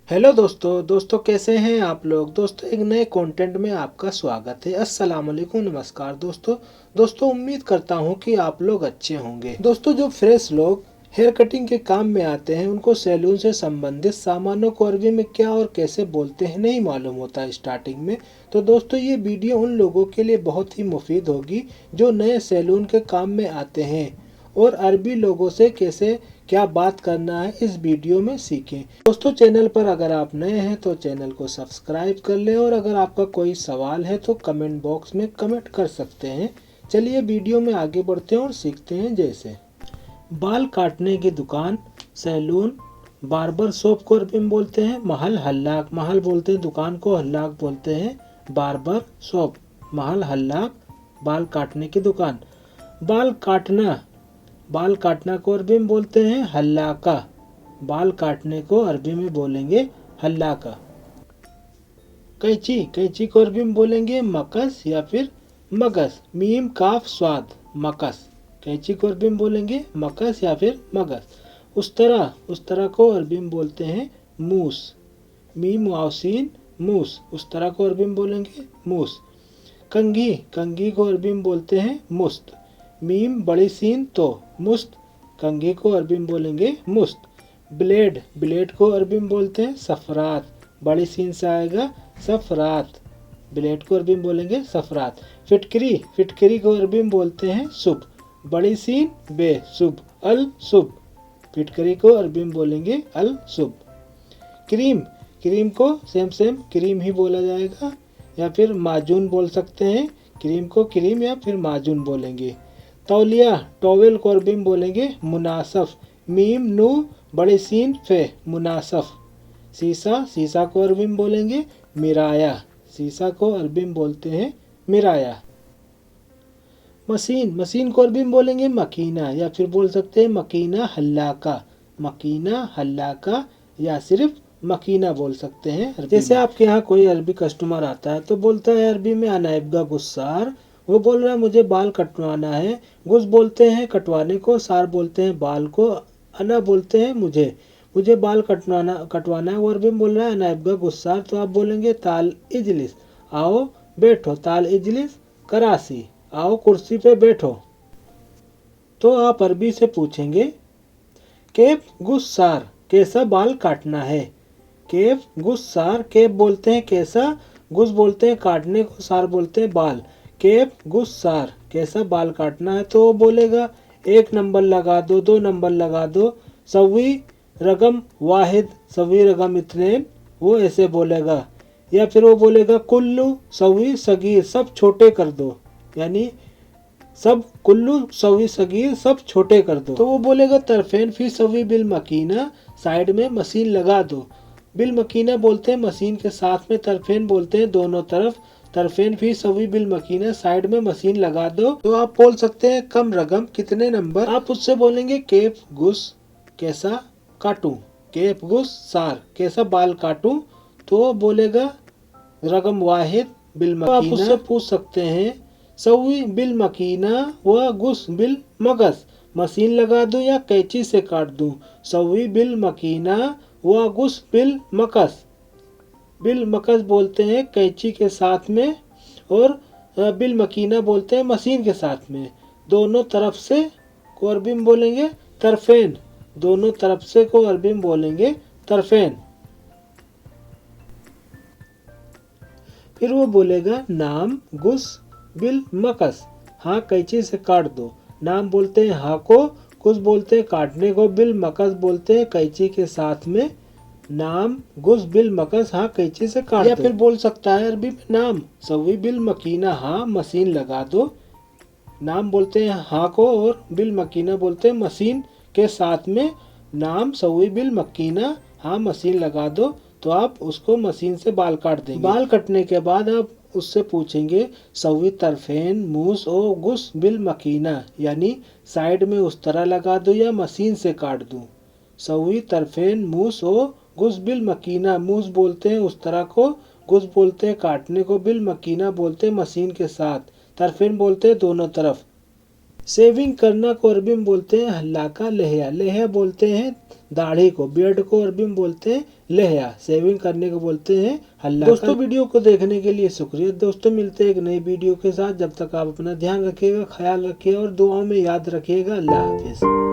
Hello दोस्तों कैसे हैं आप लोग। दोस्तों एक नए कंटेंट में आपका स्वागत है। अस्सलाम वालेकुम, नमस्कार दोस्तों उम्मीद करता हूं कि आप लोग अच्छे होंगे। दोस्तों जो फ्रेश लोग हेयर कटिंग के काम में आते हैं उनको सैलून से संबंधित सामानों को अरबी में क्या और कैसे बोलते हैं नहीं मालूम होता है स्टार्टिंग में। तो दोस्तों ये वीडियो उन लोगों के लिए बहुत ही मुफीद होगी जो नए सैलून के काम में आते हैं और अरबी लोगों से कैसे क्या बात करना है इस वीडियो में सीखें। दोस्तों चैनल पर अगर आप नए हैं तो चैनल को सब्सक्राइब कर लें और अगर आपका कोई सवाल है तो कमेंट बॉक्स में कमेंट कर सकते हैं। चलिए वीडियो में आगे बढ़ते हैं और सीखते हैं। जैसे बाल काटने की दुकान, सैलून, बार्बर शॉप को अरबी में बोलते हैं महल हल्लाक, महल बोलते हैं दुकान को, हल्लाक बोलते हैं बार्बर शॉप, महल हल्लाक बाल काटने की दुकान। बाल काटना, बाल काटना को अरबी में बोलते हैं हल्लाका, बाल काटने को अरबी में बोलेंगे हल्लाका। कैंची, कैंची को अरबी में बोलेंगे मकस या फिर मगस, मीम काफ स्वाद मकस। कैंची को अरबी में बोलेंगे मकस या फिर मगस। उस्तरा, उस्तरा को अरबी में बोलते हैं मूस, मीम वावसीन मूस, उस्तरा को अरबी में बोलेंगे मूस। कंघी, कंघी को अरबी में बोलते हैं मुस्त, मीम बड़ी सीन तो मुस्त, कंघी को अरबी में बोलेंगे मुस्त। ब्लेड, ब्लेड को अरबी में बोलते हैं सफरात, बड़ी सीन से आएगा सफरात, ब्लेड को अरबी में बोलेंगे सफरात। फिटकरी, फिटकरी को अरबी में बोलते हैं शुभ, बड़ी सीन बे शुभ अल शुभ, फिटकरी को अरबी में बोलेंगे अल शुभ। क्रीम, क्रीम को सेम क्रीम ही बोला जाएगा या फिर माजून बोल सकते हैं, क्रीम को क्रीम या फिर माजून बोलेंगे। तौलिया, टॉवेल को अरबी में बोलेंगे मुनासफ, मीम नू बड़े सीन फे मुनासफ। शीशा, शीशा को अरबी में बोलेंगे मिराया, शीशा को अरबी में बोलते हैं मिराया। मशीन, मशीन को अरबी में बोलेंगे मकीना या फिर बोल सकते हैं मकीना हल्लाका, मकीना हल्लाका या सिर्फ मकीना बोल सकते हैं। जैसे आपके यहाँ कोई अरबी कस्टमर आता है तो बोलता है अरबी में अनाइबगा गुस्सार, वो बोल रहा है मुझे बाल कटवाना है। गुस बोलते हैं कटवाने को, सार बोलते हैं बाल को, अना बोलते हैं मुझे बाल कटवाना है। वो अरबी में बोल रहा है अनाइबगा गुस्सार, तो आप बोलेंगे ताल इजलिस, आओ बैठो, ताल इजलिस करासी, आओ कुर्सी पे बैठो। तो आप अरबी से पूछेंगे केफ गुस्सार, कैसा बाल काटना है। केफ गुस्सार, केफ बोलते हैं कैसा, गुस बोलते हैं काटने को, सार बोलते हैं बाल। केफ गुस्सार, कैसा बाल काटना है। तो वो बोलेगा 1 नंबर लगा दो, 2 नंबर लगा दो, सवी रकम वाहिद, सवी रकम इतने, वो ऐसे बोलेगा। या फिर वो बोलेगा कुल्लू सवी सगीर, सब छोटे कर दो, यानी सब कुल्लू सवी सगीर सब छोटे कर दो। तो वो बोलेगा तरफेन फी सवी बिल मकीना, साइड में मशीन लगा दो। बिल मकीना बोलते हैं मशीन के साथ में, तरफेन बोलते हैं दोनों तरफ, तरफेन फी सवी बिल मकीना, साइड में मशीन लगा दो। तो आप बोल सकते हैं कम रकम कितने नंबर। आप उससे बोलेंगे केफ गुस, कैसा काटूं, केफ गुस सार, कैसा बाल काटूं। तो वो बोलेगा रकम वाहिद बिल मकीना। तो आप उससे पूछ सकते हैं सवी बिल मकीना व गुस बिल मगस, मशीन लगा दूं या कैंची से काट दूं। सवी बिल मकीना व गुस बिल मकस, बिल मकस बोलते हैं कैंची के साथ में और बिल मकीना बोलते हैं मशीन के साथ में। दोनों तरफ से को अरबी में बोलेंगे तरफेन, दोनों तरफ से को अरबी में बोलेंगे तरफेन। फिर वो बोलेगा नाम गुस बिल मकस, हाँ कैंची से काट दो। नाम बोलते हैं हाँ को, गुस बोलते हैं काटने को, बिल मकस बोलते हैं कैंची के साथ में। नाम गुस बिल मकस, हाँ कैंची से काट दो। या फिर बोल सकता है अरबी में नाम सवी बिल मकीना, हाँ मशीन लगा दो। नाम बोलते हैं हाँ को और बिल मकीना बोलते हैं मशीन के साथ में। नाम सवी बिल मकीना, हाँ मशीन लगा दो। तो आप उसको मशीन से बाल काट देंगे। बाल कटने के बाद आप उससे पूछेंगे सवी तरफेन मूस ओ गुस बिल मकीना, यानी साइड में उस तरह लगा दो या मशीन से काट दूं। सवी तरफेन मूस ओ गुस बिल मकीना, मूस बोलते हैं उस तरह को, गुस बोलते हैं काटने को, बिल मकीना बोलते हैं मशीन के साथ, तरफेन बोलते हैं दोनों तरफ। शेविंग करना को अरबी में बोलते हैं हल्लाका लहया। लहया बोलते हैं दाढ़ी को, बियर्ड को अरबी में बोलते हैं लहया। शेविंग करने को बोलते हैं हल्लाका। दोस्तों वीडियो को देखने के लिए शुक्रिया। दोस्तों मिलते हैं एक नई वीडियो के साथ। जब तक आप अपना ध्यान रखिएगा, ख्याल रखिएगा और दुआओं में याद रखिएगा। अल्लाह हाफिज।